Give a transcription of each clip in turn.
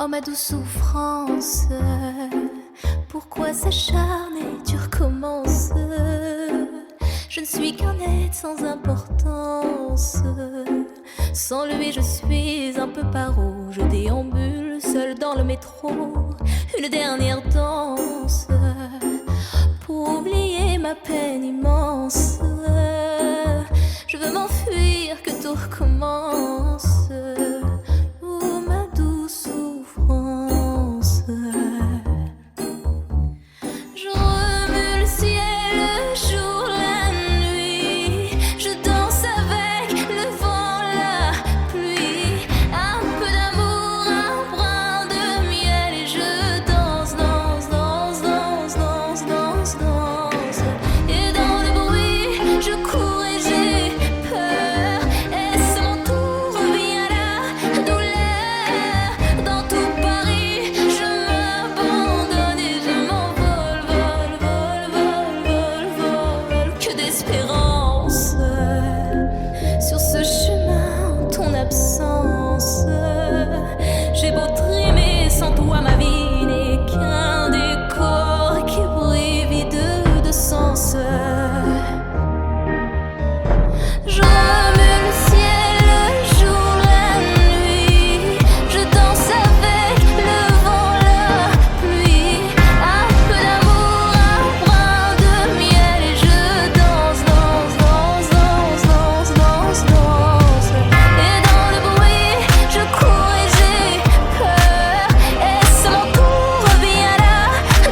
Oh ma douce souffrance, pourquoi s'acharner, tu recommences. Je ne suis qu'un être sans importance. Sans lui je suis un peu paro. Je déambule seul dans le métro. Une dernière danse pour oublier ma peine immense. Je veux m'enfuir, que tout recommence. Oh ma douce souffrance. Je remue le ciel, le jour, la nuit. Je danse avec le vent, la pluie. Un peu d'amour, un brin de miel. Et je danse, danse, danse, danse, danse, danse, danse. Et dans le bruit, je cours et j'ai peur. Est-ce mon tour, revient la douleur. Dans tout Paris, je m'abandonne et je m'envole, vol, vol, vol, vol, vol. Que d'espérance sur ce chemin, en ton absence. J'ai beau trimer, sans toi ma vie n'est qu'un décor qui brille vide de sens. Je remue le ciel, le jour, la nuit. Je danse avec le vent, la pluie. Un peu d'amour, un brin de miel. Et je danse, danse, danse, danse, danse, danse, danse. Et dans le bruit, je cours et j'ai peur. Est-ce mon tour, revient la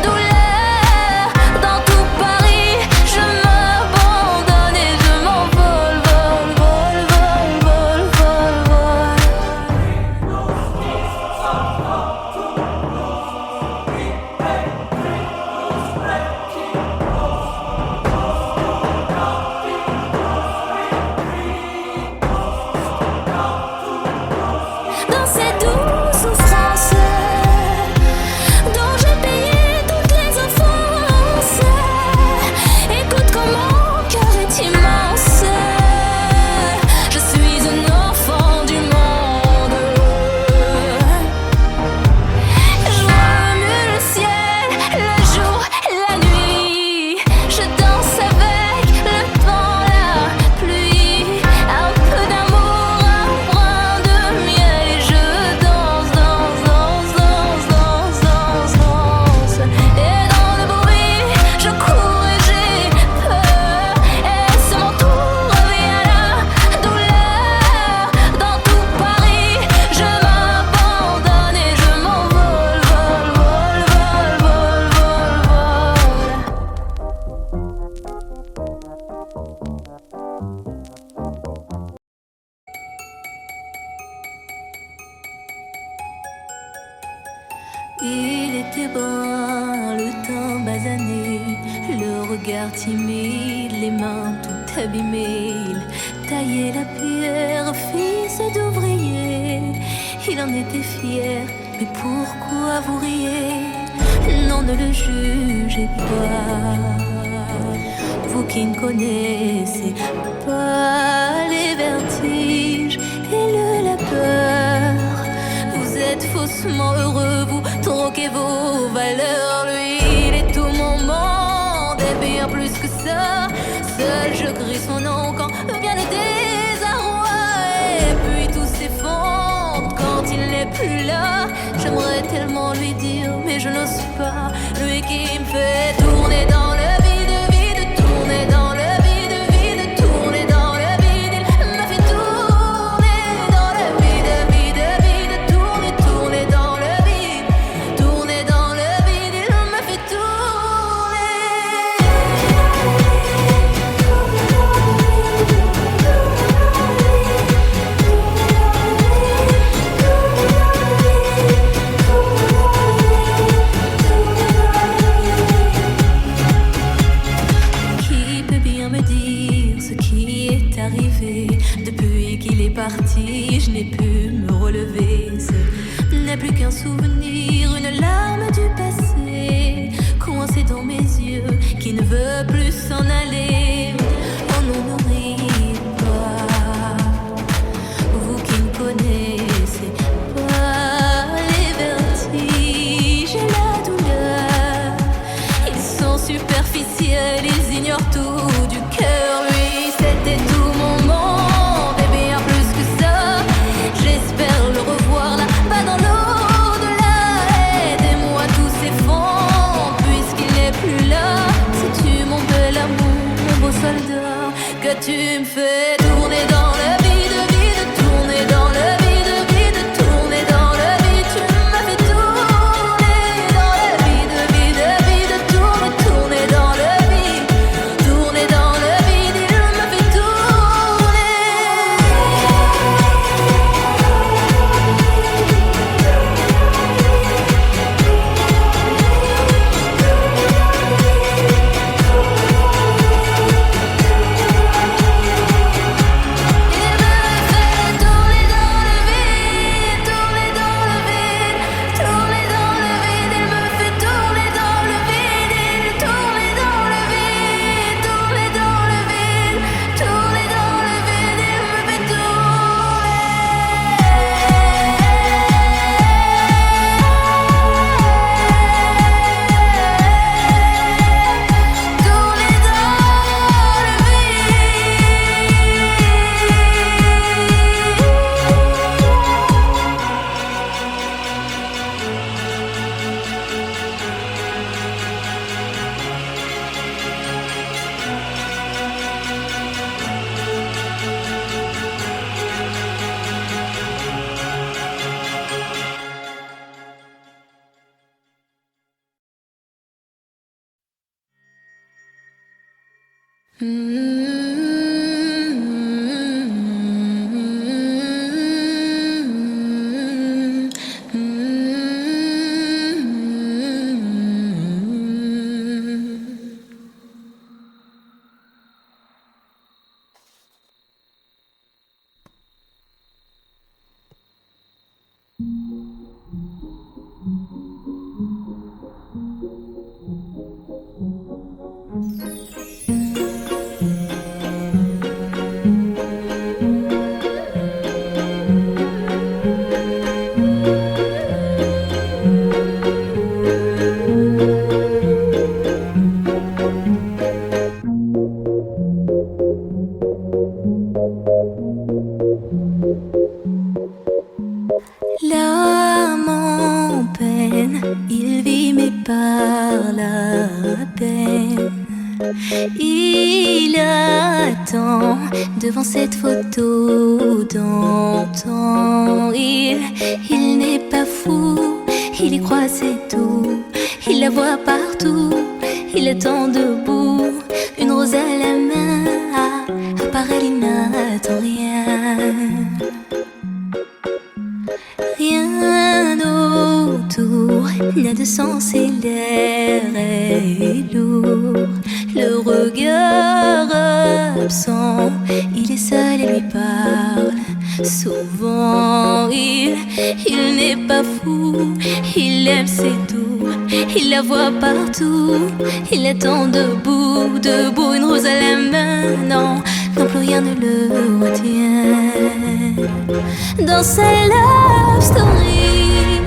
douleur. Dans tout Paris, je m'abandonne et je m'envole, vol, vol, vol, vol, vol, vol. Dans cette douce souffrance dont j'ai payé toutes les offenses. Écoute comme mon cœur est immense. Je suis un enfant du monde. Je remue le ciel, le jour, la nuit. Je danse avec le vent, la pluie. Un peu d'amour, un brin de miel. Et je danse, danse, danse, danse, danse, danse, danse. Et dans le bruit, je cours et j'ai peur. Est-ce mon tour, revient la douleur. Dans tout Paris, je m'abandonne et je m'envole, vol, vol, vol, vol, vol, vol. Il était brun, le teint basané, le regard timide, les mains tout abîmées. Il taillait la pierre, fils d'ouvrier. Il en était fier, mais pourquoi vous riez? Non, ne le jugez pas, vous qui ne connaissez pas les vertiges et le labeur. Vous êtes faussement heureux, vous troquez vos valeurs. Lui, il est tout mon monde et bien plus que ça. Seul je crie son nom quand vient le désarroi. Et puis tout s'effondre quand il n'est plus là. J'aimerais tellement lui dire, mais je n'ose pas. Lui qui me fait tourner dans le vide, vide, tourner dans le vide, vide, tourner dans le vide. Il me fait tourner dans le vide, vide, vide, tourner, tourner dans le vide, tourner dans le vide. Il me fait tourner. Qui peut bien me dire ce qui est arrivé? Depuis qu'il est parti, je n'ai pu me relever. Ce n'est plus qu'un souvenir, une larme du passé, coincée dans mes yeux, qui ne veut plus s'en aller. Oh non, ne riez pas, vous qui ne connaissez pas les vertus. fait tourner dans le vide, vide, tourner dans le vide, vide, tourner dans le vide. Tu m'as fait tourner dans le vide, vide, vide, tourner, tourner dans le vide, tourner dans le vide. Il m'a fait tourner. L'âme en peine, il vit mais par la peine. Il attend devant cette photo d'antan. Il n'est pas fou, il y croit c'est tout. Il la voit partout, il attend debout. Une rose à la main, à part elle il n'attend rien. Rien autour n'a de sens et l'air est lourd. Le regard absent, il est seul et lui parle. Souvent il n'est pas fou, il aime c'est tout. Il la voit partout, il attend debout, debout. Une rose à la main, non, non plus rien ne le retient. Dans sa love story,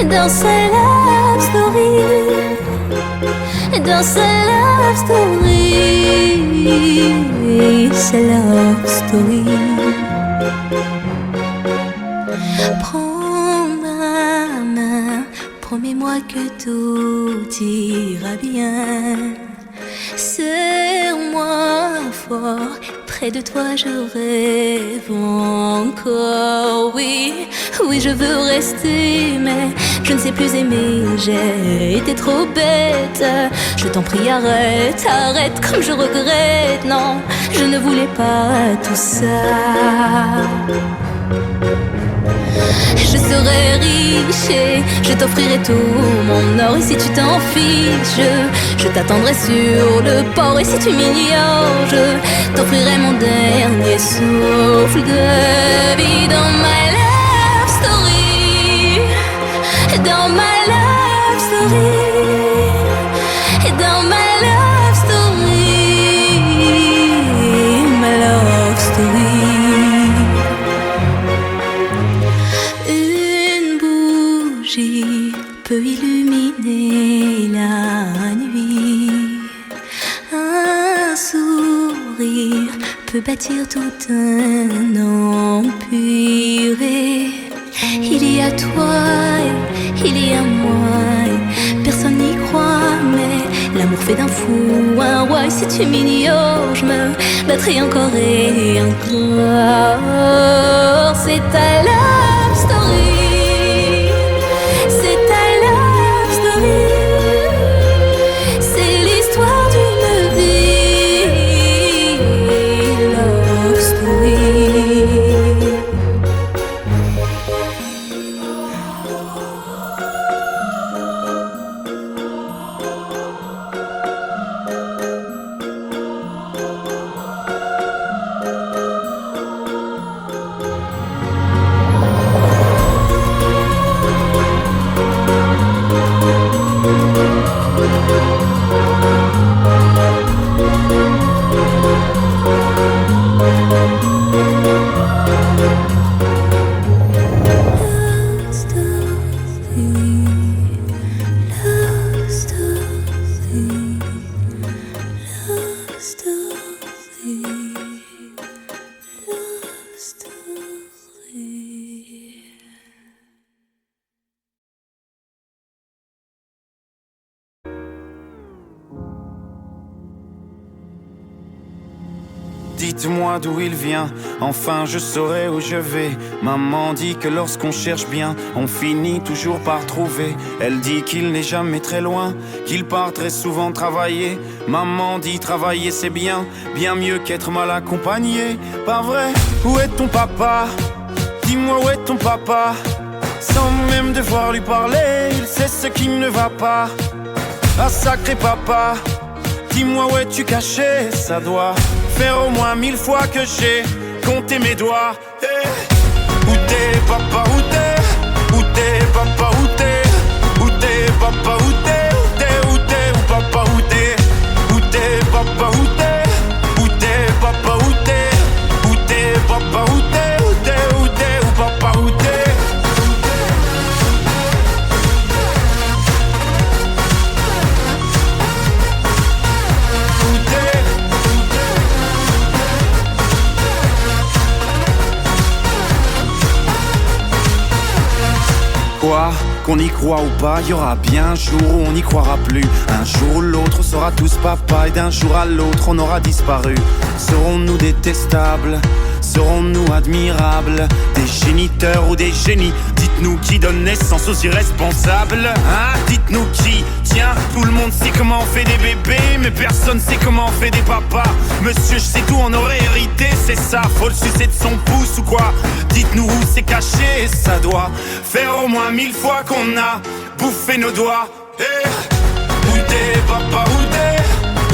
dans sa love story, dans sa love story, sa love story. Prends ma main, promets-moi que tout ira bien. Serre-moi fort, près de toi je rêve encore. Oui, oui je veux rester, mais je ne sais plus aimer. J'ai été trop bête, je t'en prie arrête, arrête comme je regrette. Non, je ne voulais pas tout ça. Je serai riche et je t'offrirai tout mon or. Et si tu t'en fiches, je t'attendrai sur le port. Et si tu m'ignores, je t'offrirai mon dernier souffle de vie. Dans my love story, dans my love story, dans my love story, my love story. Peut illuminer la nuit. Un sourire peut bâtir tout un empire. Il y a toi, il y a moi. Personne n'y croit, mais L'amour fait d'un fou un roi, et si tu m'ignores, je me battrai encore et encore. C'est ta love story, c'est ta love story, c'est l'histoire d'une vie, love story. Dites-moi d'où il vient, enfin je saurai où je vais. Maman dit que lorsqu'on cherche bien, on finit toujours par trouver. Elle dit qu'il n'est jamais très loin, qu'il part très souvent travailler. Maman dit travailler c'est bien, bien mieux qu'être mal accompagné. Pas vrai? Où est ton papa? Dis-moi où est ton papa? Sans même devoir lui parler, il sait ce qui ne va pas. Ah sacré papa, dis-moi où es-tu caché? Ça doit faire au moins 1000 fois que j'ai compté mes doigts. Hey. Où t'es papa, où t'es? Où t'es papa, où t'es? Où t'es papa, où t'es? Où t'es, où t'es, où papa, où t'es? Où t'es papa, où t'es? Où t'es papa, où t'es? Où t'es papa, où t'es? Où t'es, où t'es, où papa, où t'es? Quoi? Qu'on y croit ou pas, y aura bien un jour où on n'y croira plus. Un jour ou l'autre on sera tous papa, et d'un jour à l'autre on aura disparu. Serons-nous détestables? Serons-nous admirables? Des géniteurs ou des génies? Dites-nous qui donne naissance aux irresponsables. Hein? Dites-nous qui? Tiens, tout le monde sait comment on fait des bébés, mais personne sait comment on fait des papas. Monsieur, je sais tout, on aurait hérité, c'est ça. Faut le sucer de son pouce ou quoi? Dites-nous où c'est caché, ça doit faire au moins 1000 fois qu'on a bouffé nos doigts. Hey. Où t'es papa, où t'es?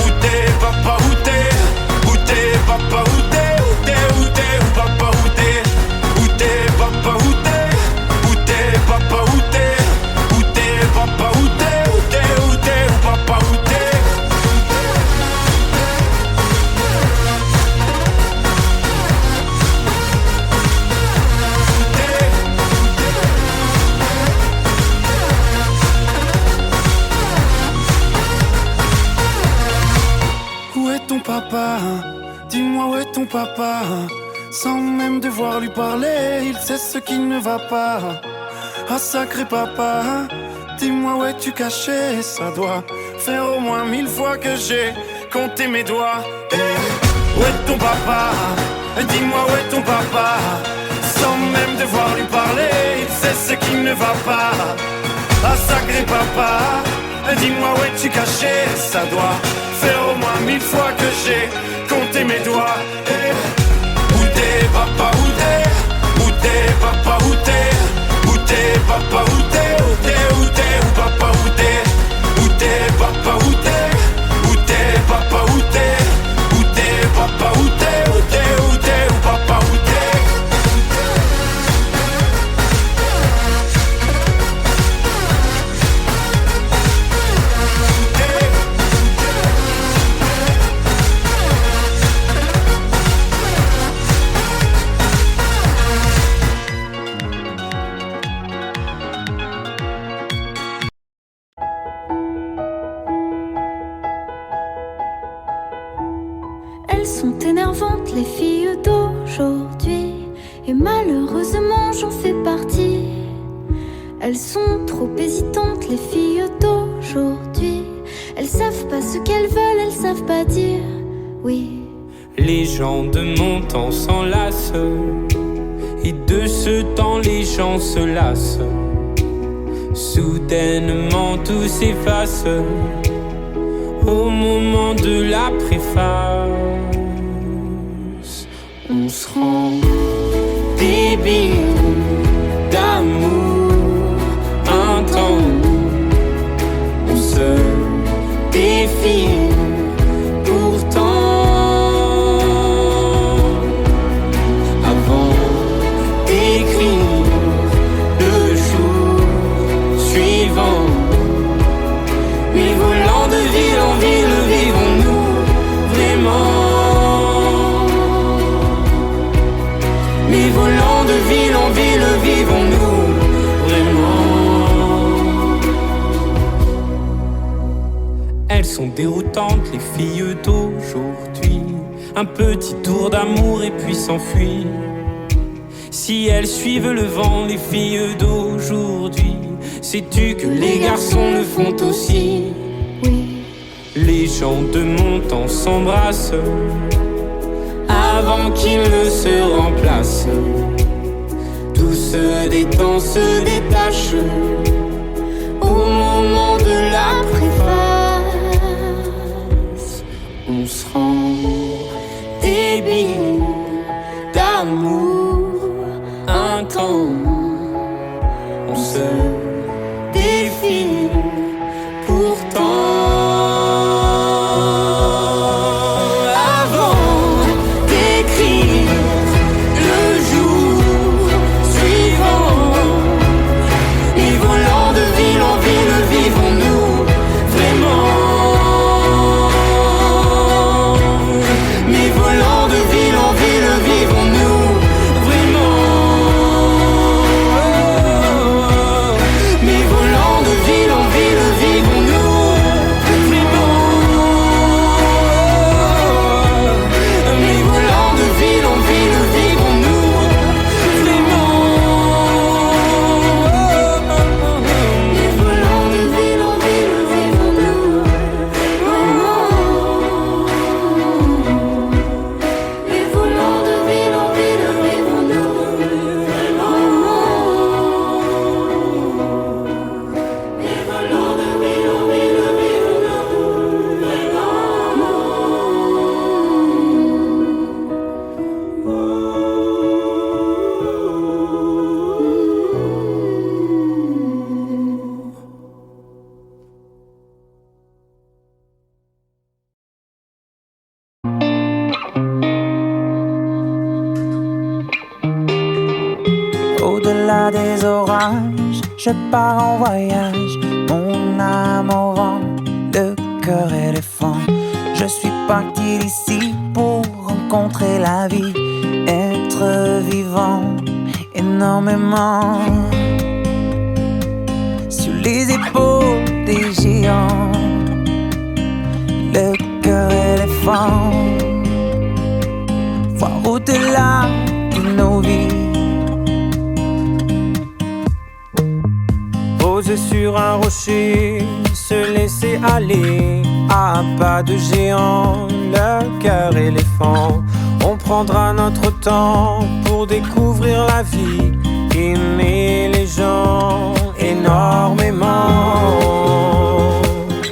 Où t'es papa, où t'es? Où t'es papa, où t'es? Où t'es, où t'es, où papa, où t'es? Où t'es papa, où t'es? Où t'es papa, où t'es? Où t'es papa, où t'es? Où t'es, où t'es, où papa, où t'es? Où est ton papa? Dis-moi où est ton papa? Sans même devoir lui parler, il sait ce qui ne va pas. Ah sacré papa, dis-moi où es-tu caché? Ça doit faire au moins 1000 fois que j'ai compté mes doigts. Hey. Où est ton papa? Dis-moi où est ton papa? Sans même devoir lui parler, il sait ce qui ne va pas. Ah sacré papa, dis-moi où es-tu caché? Ça doit faire au moins 1000 fois que j'ai compté mes doigts. Hey. Où t'es papa, où t'es? Où t'es papa, où t'es? Où t'es papa, où t'es? Où t'es, où t'es, où papa, où t'es? Où t'es papa, où t'es? Où t'es papa, où t'es? Où t'es papa, où t'es? Où t'es, où t'es, où papa, où t'es? Elles sont énervantes, les filles d'aujourd'hui, et malheureusement j'en fais partie. Elles sont trop hésitantes, les filles d'aujourd'hui. Elles savent pas ce qu'elles veulent, elles savent pas dire oui. Les gens de mon temps s'enlacent, et de ce temps les gens se lassent. Soudainement tout s'efface au moment de la préface. On se rend débile d'amour, un temps où on se défile. Pourtant, avant d'écrire le jour suivant, mais volant de ville en ville, vivons-nous vraiment? Mais volant de ville en ville, vivons-nous vraiment? Elles sont déroutantes, les filles d'aujourd'hui. Un petit tour d'amour et puis s'enfuir. Si elles suivent le vent, les filles d'aujourd'hui, sais-tu que les garçons le font aussi? Oui. Les gens de mon temps s'embrassent avant qu'ils ne se remplacent. Tout se détend, se détache au moment de la préface. On se rend débile d'amour, un temps on se défile. Pourtant, avant d'écrire le jour suivant, et volant de ville en ville, vivons-nous vraiment? Mais volant de ville en ville, vivons-nous vraiment? Mais volant de ville en ville, vivons-nous vraiment? Mais volant de ville en ville, vivons-nous vraiment? Mais volant de ville en ville, vivons-nous vraiment? Mais volant de ville en ville, vivons-nous vraiment? Mais volant de ville en ville, vivons-nous Au-delà des orages, je pars en voyage. Mon âme au vent, le cœur éléphant. Je suis parti d'ici pour rencontrer la vie, être vivant énormément. Sur les épaules des géants, le cœur éléphant. Voir au-delà de nos vies. Poser sur un rocher, se laisser aller à pas de géant, le cœur éléphant. On prendra notre temps pour découvrir la vie, aimer les gens énormément.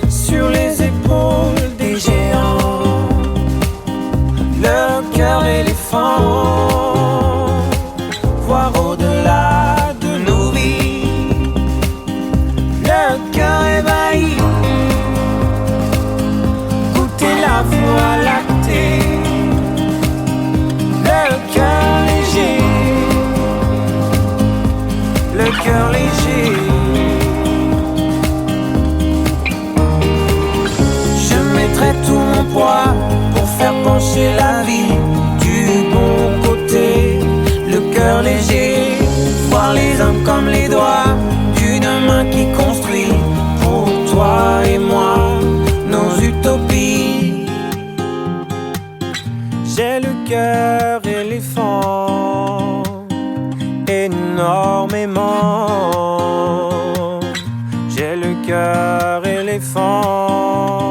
Sur les épaules des géants, le cœur éléphant. Voir au-delà de nos vies, le cœur ébahi. Goûter la voie lactée, le cœur léger, le cœur léger. Je mettrai tout mon poids pour faire pencher la vie du bon côté, le cœur léger. Voir les hommes comme les doigts d'une main qui construit pour toi et moi nos utopies. J'ai le cœur éléphant énormément. J'ai le cœur éléphant.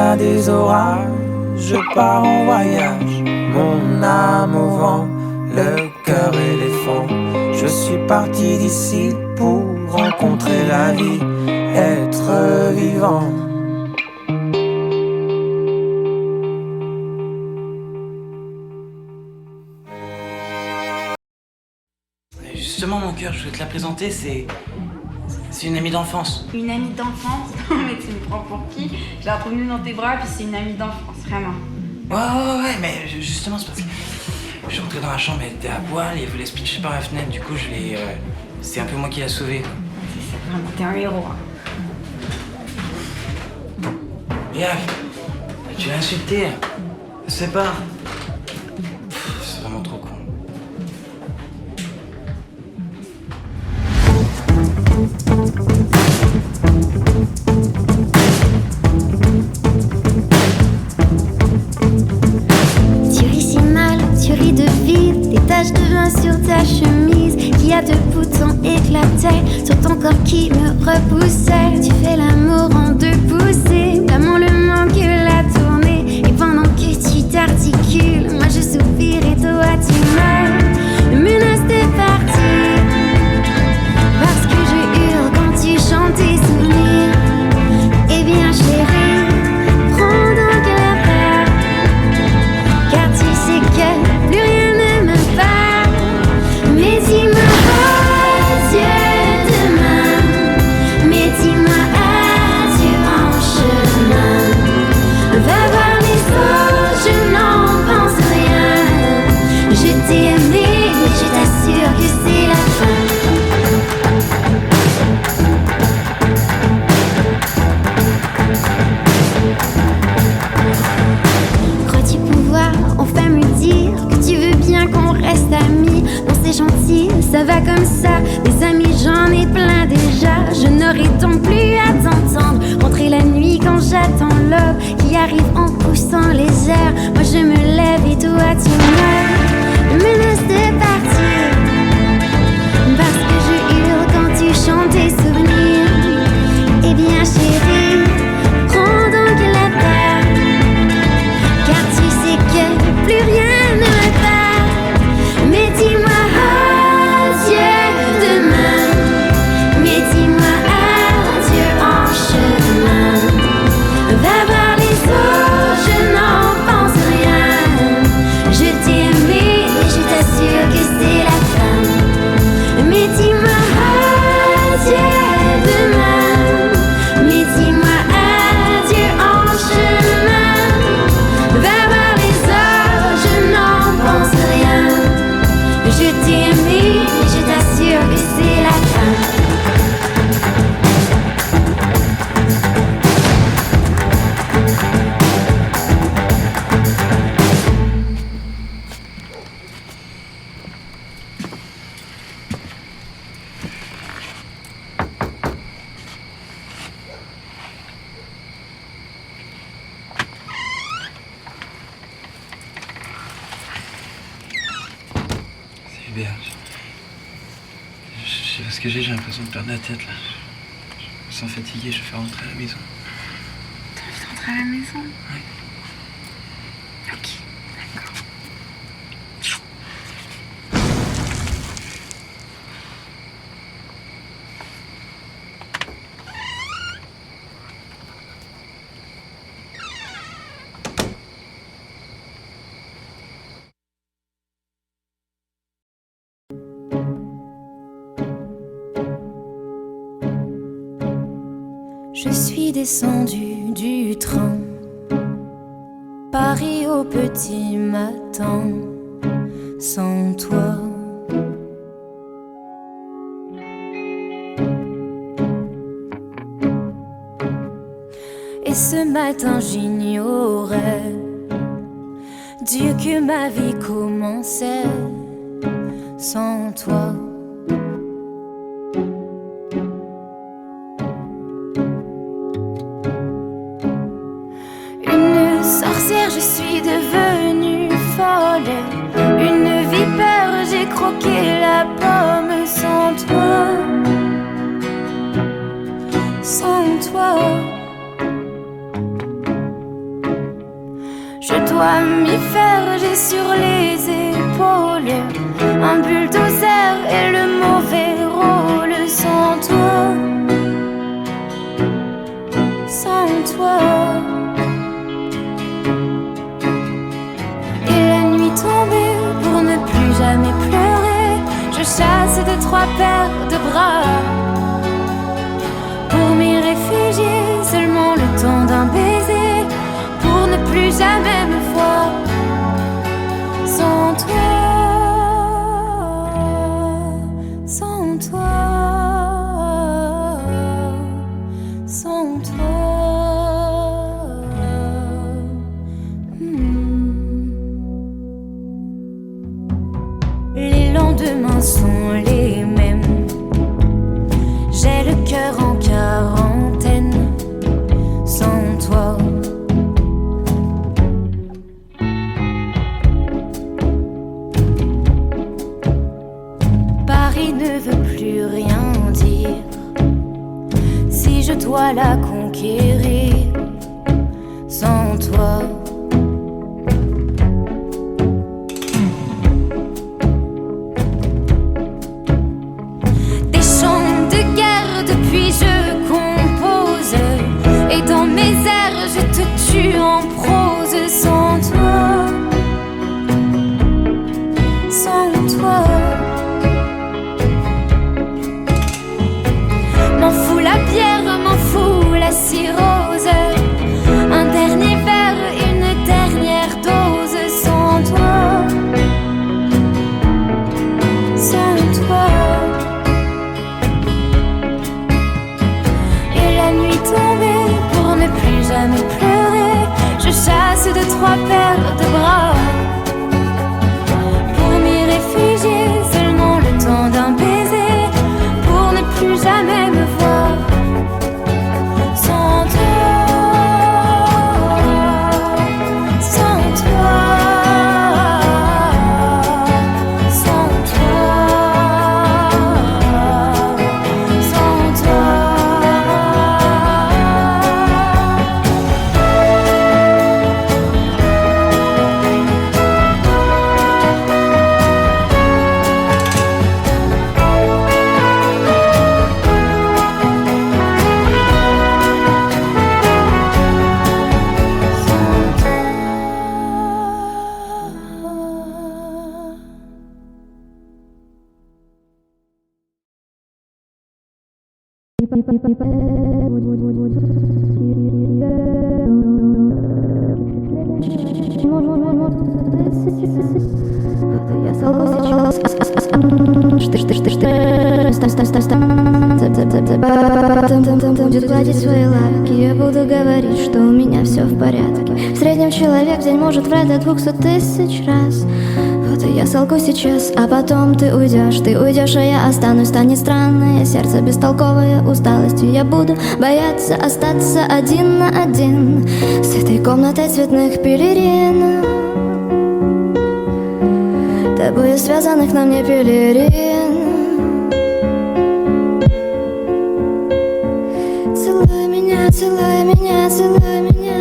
au-delà des orages, je pars en voyage, mon âme au vent, le cœur éléphant. Je suis parti d'ici pour rencontrer la vie, être vivant. Justement, mon cœur, je voulais te la présenter, c'est une amie d'enfance. Une amie d'enfance? Non mais tu me prends pour qui? Je l'ai retrouvée dans tes bras puis c'est une amie d'enfance, vraiment. Ouais, mais justement, c'est parce que je suis rentré dans la chambre, elle était à poil et elle voulait se pitcher par la fenêtre, du coup, c'est un peu moi qui l'ai sauvée. C'est vraiment, t'es un héros. Hein. Regarde, tu l'as insulté, je sais pas. C'est vraiment trop con. Tu ris si mal, tu ris de vide, des taches de vin sur ta chemise, qui a deux boutons éclatés sur ton corps qui me repoussait. Tu fais l'amour en deux poussées, l'amour le manque la tournée, et pendant que tu t'articules, moi je soupire et toi tu meurs. Me menace de partir, parce que je hurle quand tu chantes tes souvenirs. Eh bien chérie, prends donc la part, car tu sais que plus rien ne me part. Mais dis-moi adieu demain, mais dis-moi adieu en chemin. Va voir les autres, je n'en pense rien. Je t'ai aimé, mais je t'assure que c'est la fin. Crois-tu pouvoir enfin me dire que tu veux bien qu'on reste amis? Non, c'est gentil, ça va comme ça. Des amis, j'en ai plein déjà. Je n'aurai donc plus à t'entendre rentrer la nuit quand j'attends l'aube qui arrive en poussant les airs. Moi je me lève et toi tu meurs. Me menace de partir, parce que je hurle quand tu chantes tes souvenirs. Eh bien chérie, prends donc la terre, car tu sais que plus rien ne me part. Mais dis-moi adieu demain, mais dis-moi adieu en chemin. Va voir les autres, je n'en pense rien. Je t'ai aimé et je t'assure que c'est la fin. Mais dis-moi adieu demain, mais dis-moi adieu en chemin. Va voir les autres, je n'en pense rien. Je t'ai aimé et je t'assure que c'est la fin. C'est Hubert. Je sais pas ce que j'ai l'impression de perdre la tête là. Je me sens fatigué, je vais rentrer à la maison. T'as envie de rentrer à la maison? Ouais. Ok, d'accord. Je suis descendue du train, Paris au petit matin, sans toi. Et ce matin j'ignorais Dieu que ma vie commençait sans toi. Une sorcière, je suis devenue folle. Une vipère, j'ai croqué la pomme sans toi. Sans toi. Je dois m'y faire, j'ai sur les épaules un bulldozer et le mauvais rôle. Sans toi, sans toi. Et la nuit tombée, pour ne plus jamais pleurer, je chasse de trois paires de bras pour m'y réfugier, seulement le temps d'un baiser, pour ne plus jamais me voir sans toi, sans toi, sans toi. Les lendemains sont les mêmes, j'ai le cœur en quarantaine sans toi. Paris ne veut plus rien dire si je dois la conquérir sans toi. Des chants de guerre depuis je compose, et dans mes airs je te tue en prose sans toi, sans toi. M'en fous la bière, m'en fous la cirrhose, un dernier verre, une dernière dose sans toi, sans toi. Et la nuit tombée, pour ne plus jamais pleurer, je chasse de trois paires de bras pour m'y réfugier, seulement le temps d'un baiser, pour ne plus jamais me voir sans toi, sans toi, sans toi, sans toi. Будет гладить свои лапки, я буду говорить, что у меня все в порядке. В среднем человек в день может врать до 200 000 раз. Вот и я солгу сейчас, а потом ты уйдешь, а я останусь. Станет странное сердце, бестолковое усталостью. Я буду бояться остаться один на один с этой комнатой цветных пелерин, тобою связанных на мне пелерин. Целуй меня, целуй меня, целуй меня, целуй меня,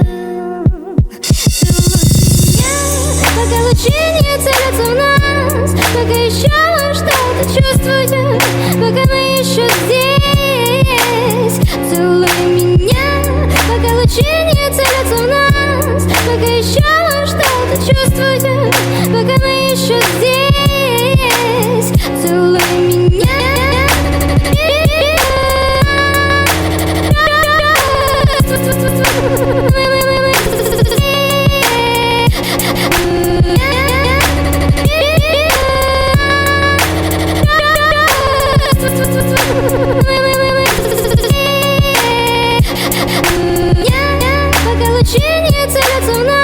пока лучи не целятся в нас, пока еще что-то чувствую, пока мы еще здесь. Целуй меня, пока лучи не целятся в нас, пока еще что-то чувствую, пока мы еще здесь. Целуй меня. Пока лучи не целятся в нас.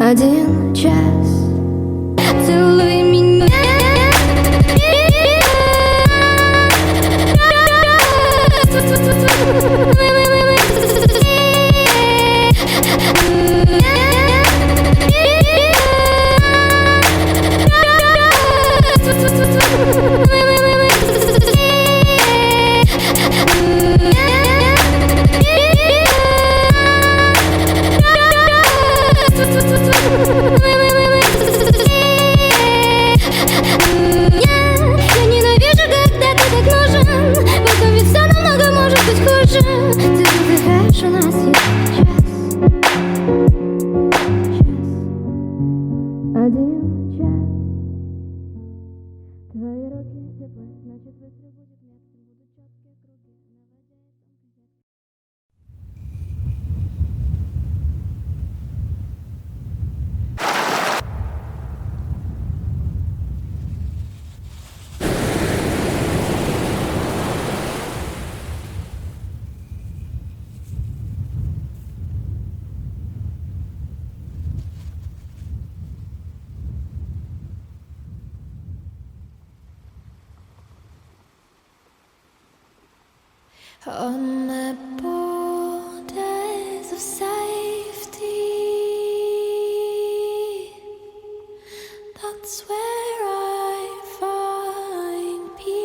1 час. Целуй меня. Я ненавижу, когда ты так нужен. В этом ведь все намного может быть хуже. Ты вздыхаешь, у нас есть час. 1 час. Твои руки теплые, значит выстрел будет метким. Будут четкие круги, наводясь. On the borders of safety, that's where I find peace.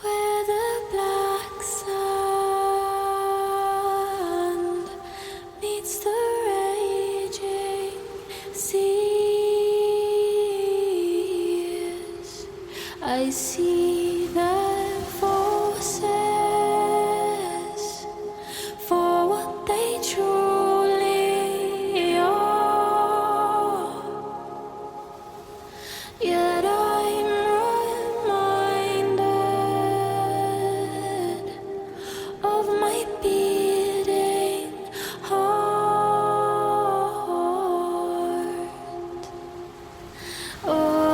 Where the black sand meets the raging sea. I see the forces for what they truly are. Yet I'm reminded of my beating heart. Oh,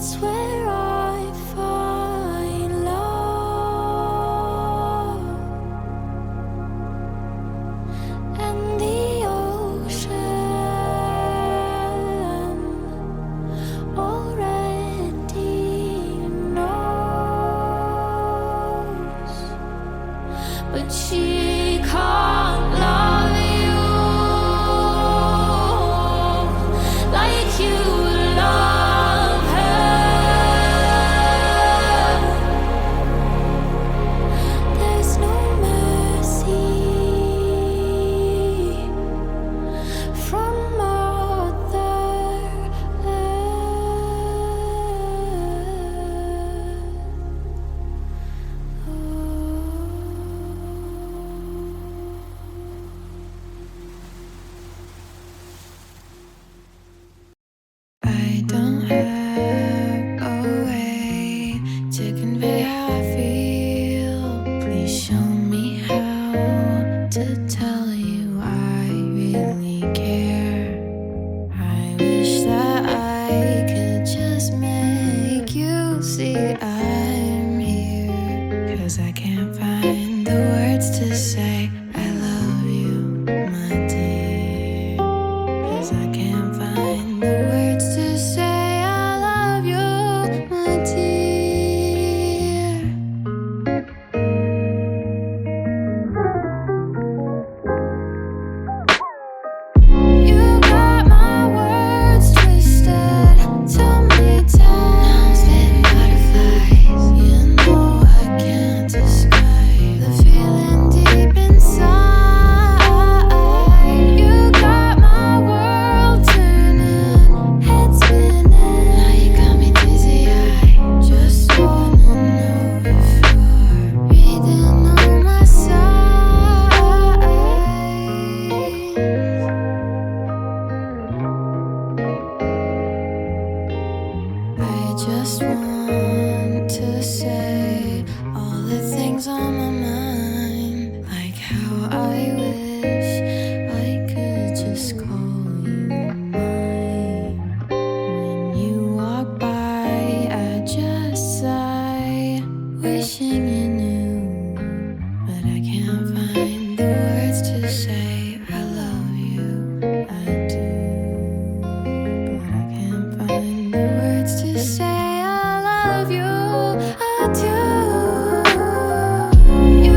That's where I find love, and the ocean already knows, but she can't love you like you love her. There's no mercy from Mother I don't have a way to convey how I feel. Please show me how to tell you I really care. I wish that I could just make you see I'm here. 'Cause I can't find the words to say I love you, my dear. 'Cause I can't find the words to say I love you, my dear. You got my words twisted, tell me down, spitting butterflies. You know I can't describe the feeling deep inside. You got my world turning, head spinning. Now you got me dizzy. I just wanna know if you're reading on my side. I just want to say all the things on my mind, like how I wish I could just call you mine. When you walk by, I just sigh, wishing you knew, but I can't find the words to say I love you. I do, but I can't find the words to say I love you. I do. You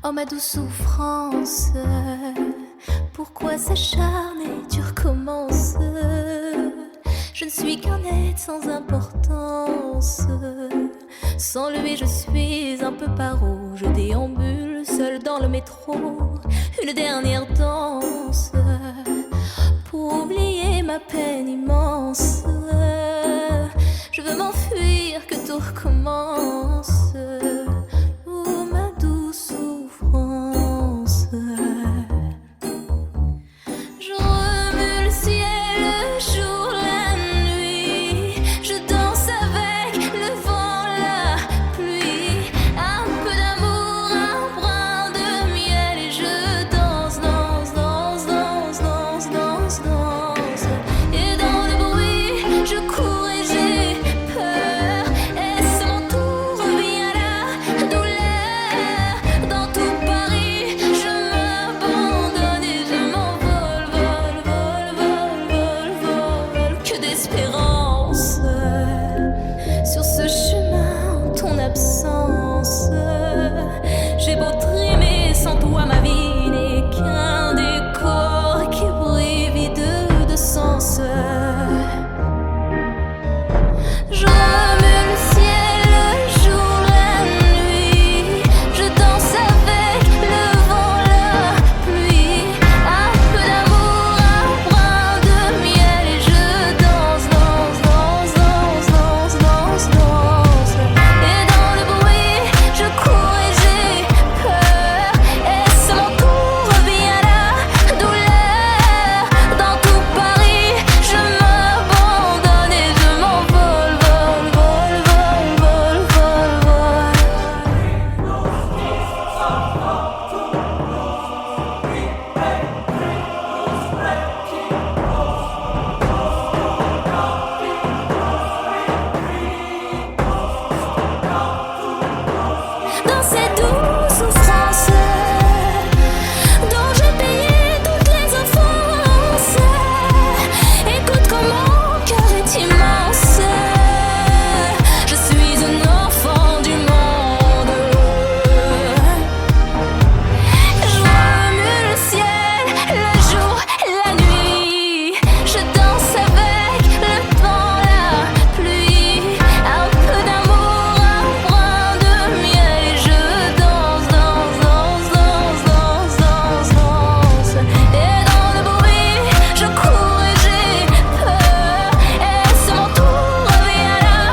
Oh ma douce souffrance, pourquoi s'acharner, tu recommences. Je ne suis qu'un être sans importance. Sans lui je suis un peu paro. Je déambule seul dans le métro. Une dernière danse pour oublier ma peine immense. Je veux m'enfuir, que tout recommence. Oh ma douce souffrance. Je remue le ciel, le jour, la nuit. Je danse avec le vent, la pluie. Un peu d'amour, un brin de miel. Et je danse, danse, danse, danse, danse, danse, danse. Et dans le bruit, je cours et j'ai peur. Est-ce mon tour, vient la douleur. Dans tout Paris, je m'abandonne et je m'envole, vol, vol, vol, vol, vol. Que d'espérance sur ce chemin, en ton absence. J'ai beau trimer, sans toi ma vie n'est qu'un décor qui brille vide de sens. Je remue le ciel, le jour, la nuit. Je danse avec le vent, la pluie. Un peu d'amour, un brin de miel. Et je danse, danse, danse, danse, danse, danse, danse. Et dans le bruit, je cours et j'ai peur. Est-ce mon tour, vient la douleur. Dans tout Paris, je m'abandonne et je m'envole, vol, vol, vol, vol, vol, vol. Dans ces douces souffrances dont j'ai payé toutes les offenses. Écoute comme mon cœur est immense. Je suis un enfant du monde. Je remue le ciel, le jour, la nuit. Je danse avec le vent, la pluie. Un peu d'amour, un brin de miel. Et je danse, danse, danse, danse, danse, danse, danse. Et dans le bruit, je cours et j'ai peur. Est-ce mon tour, vient la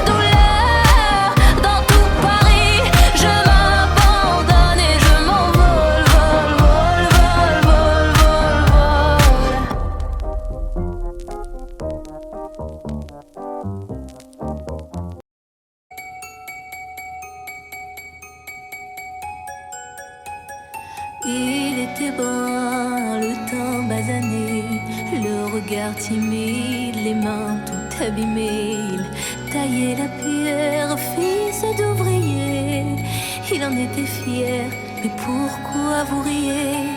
douleur. Dans tout Paris, je m'abandonne et je m'envole, vol, vol, vol, vol, vol, vol. Il était brun, le teint basané, le regard timide, les mains tout abîmées. Il taillait la pierre, fils d'ouvrier. Il en était fier, mais pourquoi vous riez?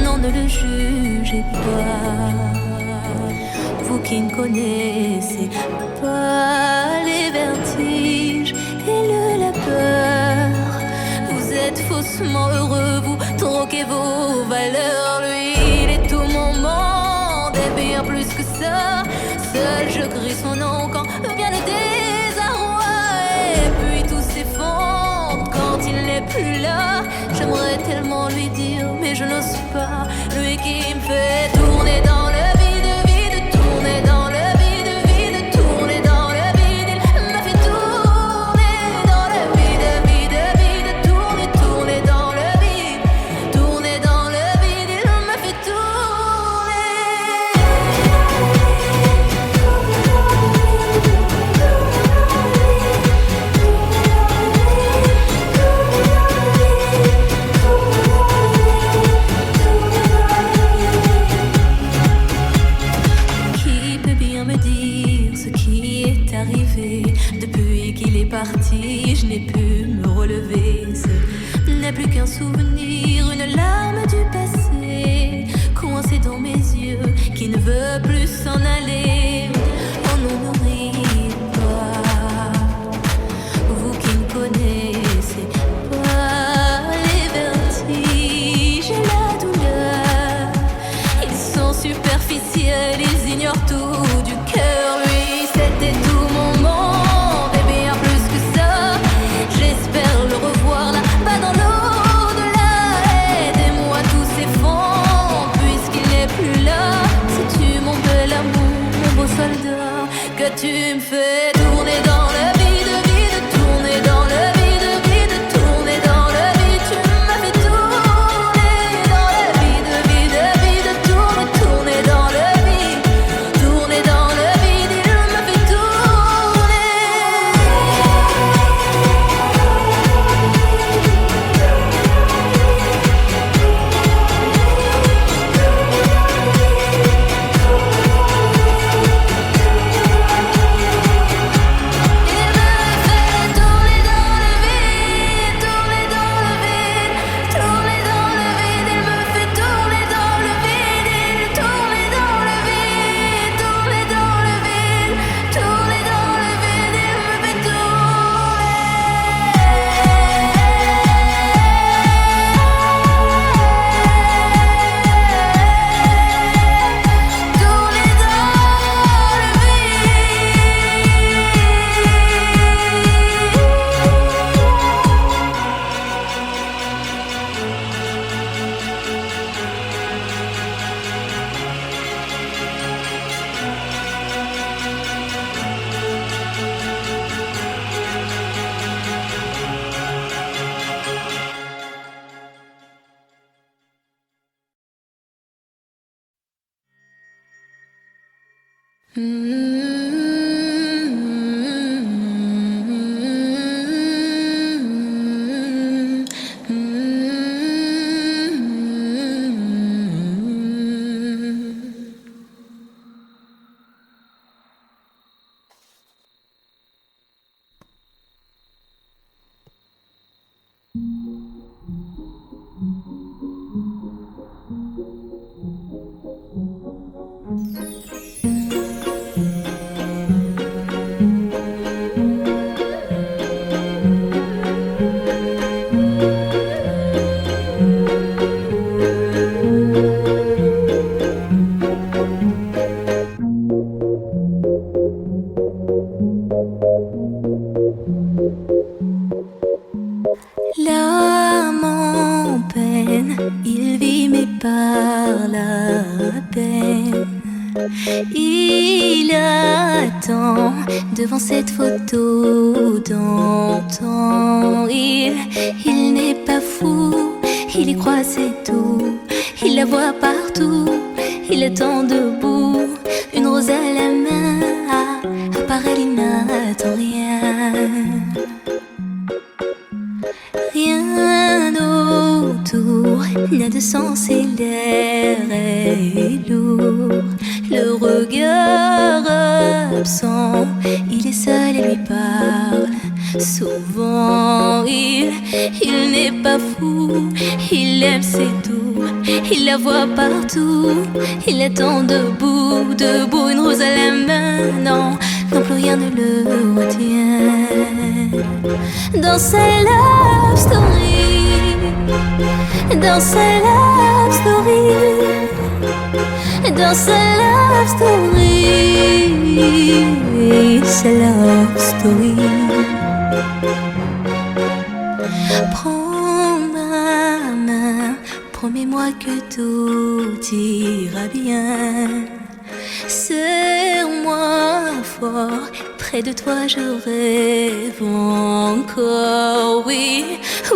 Non, ne le jugez pas. Vous qui ne connaissez pas les vertiges et le labeur. Vous êtes faussement heureux, vous troquez vos valeurs. Lui, il est tout mon monde et bien plus que ça. Seul je crie son nom quand vient le désarroi. Et puis tout s'effondre quand il n'est plus là. J'aimerais tellement lui dire, mais je n'ose pas. Lui qui me fait tourner dans le vide, vide, tourner dans le vide, vide, tourner dans le vide. Il m'a fait tourner dans le vide, vide, vide, tourner, tourner dans le vide, tourner dans le vide. Il m'a fait tourner. Qui peut bien me dire ce qui est arrivé? Depuis qu'il est parti, je n'ai pu me relever. Ce n'est plus qu'un souvenir, une larme du passé, coincée dans mes yeux, qui ne veut plus s'en aller. Oh non, ne riez pas, vous qui ne connaissez pas les vers. tourner dans le vide, vide, tourner dans le vide, vide, tourner dans le vide. Tu m'as fait tourner dans le vide, vide, vide, tourner dans le vide, tourner dans le vide. Il m'a fait tourner. L'âme en peine, il vit mais par la peine. Il attend devant cette photo d'antan. Il n'est pas fou, il y croit c'est tout. Il la voit partout, il attend debout. Une rose à la main, à part elle il n'attend rien. Rien autour n'a de sens et l'air est lourd. Le regard absent, il est seul et lui parle. Souvent il n'est pas fou, il aime c'est tout. Il la voit partout, il attend debout, debout. Une rose à la main, non, non plus rien ne le retient. Dans sa love story, dans sa love story, dans sa love story, sa love story. Prends ma main, promets-moi que tout ira bien. Serre-moi fort, près de toi je rêve encore. Oui,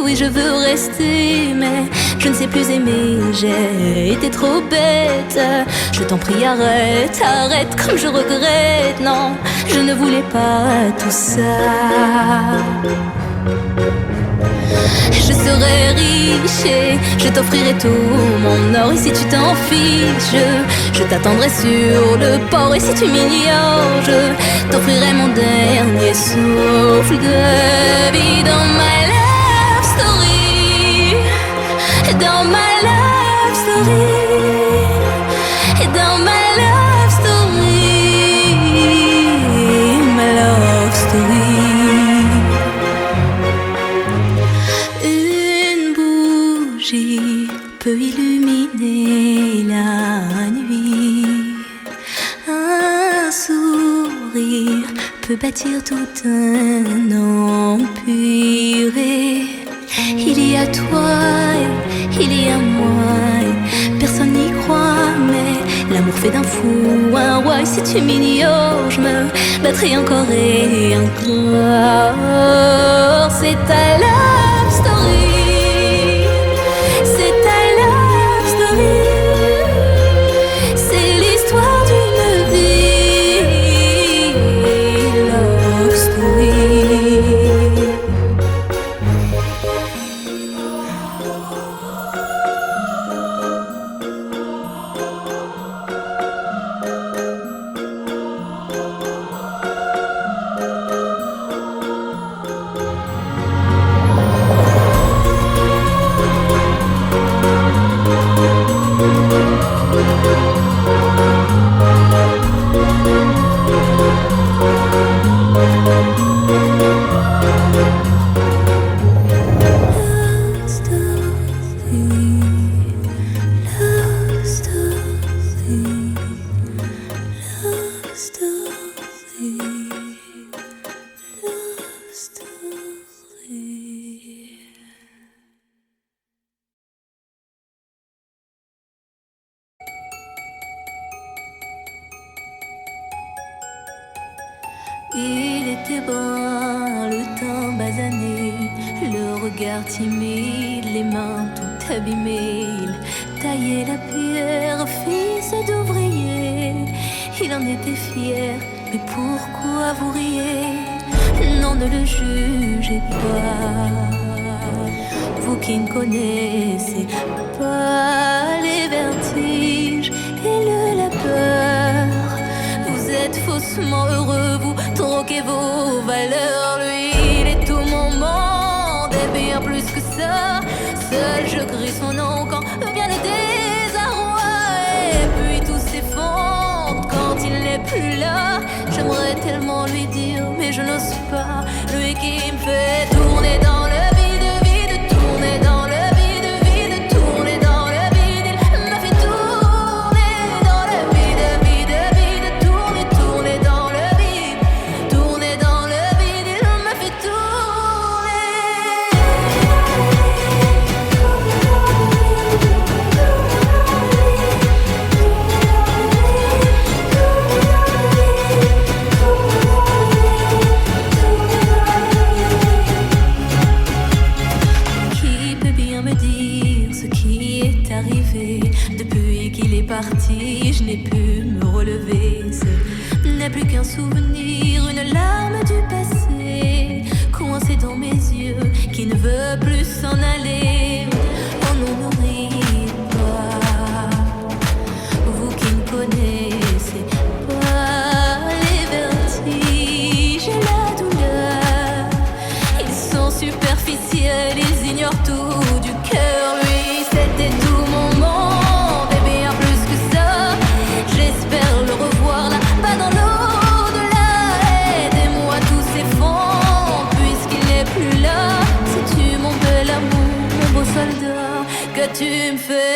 oui je veux rester, mais je ne sais plus aimer. J'ai été trop bête, je t'en prie arrête, arrête comme je regrette. Non, je ne voulais pas tout ça. Je serai riche et je t'offrirai tout mon or. Et si tu t'en fiches, je t'attendrai sur le port. Et si tu m'ignores, je t'offrirai mon dernier souffle de vie. Dans ma love story, dans ma love story, dans ma love story, ma love story. Peut illuminer la nuit. Un sourire peut bâtir tout un empire. Il y a toi, il y a moi. Personne n'y croit, mais L'amour fait d'un fou un roi, et si tu m'ignores, je me battrai encore et encore. C'est ta love story, c'est ta love story, c'est l'histoire d'une vie, love story. Il était brun, le teint basané, le regard timide, les mains toutes abîmées. Il taillait la pierre, fils d'ouvrier. Il en était fier, mais pourquoi vous riez? Non, ne le jugez pas, vous qui ne connaissez pas les vertiges et la peur. Vous êtes faussement heureux, vous troquez vos valeurs. Lui, il est tout mon monde et bien plus que ça. Seul je crie son nom quand vient le désarroi. Et puis tout s'effondre quand il n'est plus là. J'aimerais tellement lui dire, mais je n'ose pas. Lui qui me fait tourner dans le vide, vide, tourner dans le vide, vide, tourner dans le vide. Il m'a fait tourner dans le vide, vide, vide, tourner, tourner dans le vide, tourner dans le vide. Il m'a fait depuis qu'il est parti, je n'ai pu me relever. Ce n'est plus qu'un souvenir, une larme du passé, coincée dans mes yeux, qui ne veut plus s'en aller. Oh non, ne riez pas, vous qui ne connaissez pas les vertiges et la douleur. Ils sont superficiels, ils ignorent tout du cœur. Lui, c'était tout mon monde et bien plus que ça. J'espère le revoir là-bas dans l'au-delà. Aidez-moi, tout s'effondre puisqu'il n'est plus là. Sais-tu mon bel amour, mon beau soldat, que tu me fais